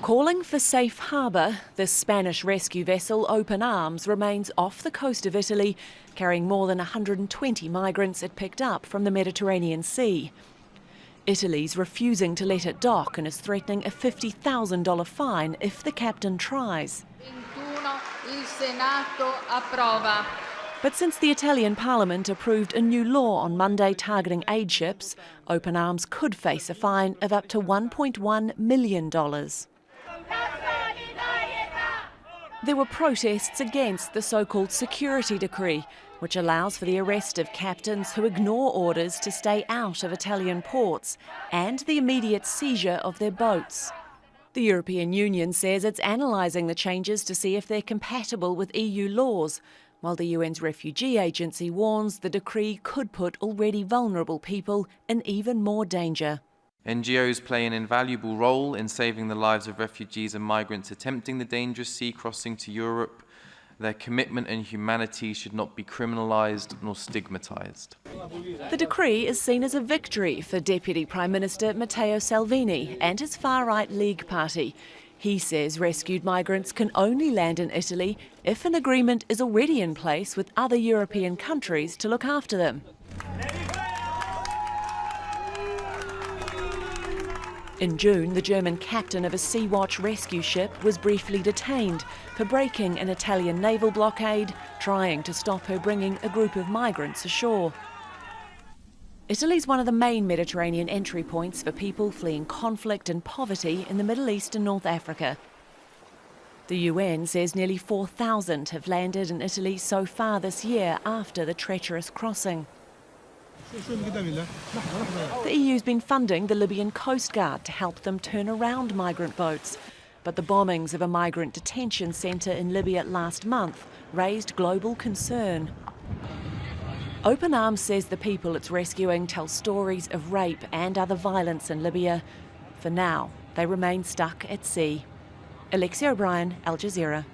Calling for safe harbour, the Spanish rescue vessel Open Arms remains off the coast of Italy, carrying more than 120 migrants it picked up from the Mediterranean Sea. Italy's refusing to let it dock and is threatening a $50,000 fine if the captain tries. But since the Italian Parliament approved a new law on Monday targeting aid ships, Open Arms could face a fine of up to $1.1 million. There were protests against the so-called security decree, which allows for the arrest of captains who ignore orders to stay out of Italian ports and the immediate seizure of their boats. The European Union says it's analysing the changes to see if they're compatible with EU laws, while the UN's refugee agency warns the decree could put already vulnerable people in even more danger. NGOs play an invaluable role in saving the lives of refugees and migrants attempting the dangerous sea crossing to Europe. Their commitment and humanity should not be criminalised nor stigmatised. The decree is seen as a victory for Deputy Prime Minister Matteo Salvini and his far-right League party. He says rescued migrants can only land in Italy if an agreement is already in place with other European countries to look after them. In June, the German captain of a Sea-Watch rescue ship was briefly detained for breaking an Italian naval blockade, trying to stop her bringing a group of migrants ashore. Italy's one of the main Mediterranean entry points for people fleeing conflict and poverty in the Middle East and North Africa. The UN says nearly 4,000 have landed in Italy so far this year after the treacherous crossing. The EU's been funding the Libyan Coast Guard to help them turn around migrant boats. But the bombings of a migrant detention centre in Libya last month raised global concern. Open Arms says the people it's rescuing tell stories of rape and other violence in Libya. For now, they remain stuck at sea. Alexi, Al Jazeera.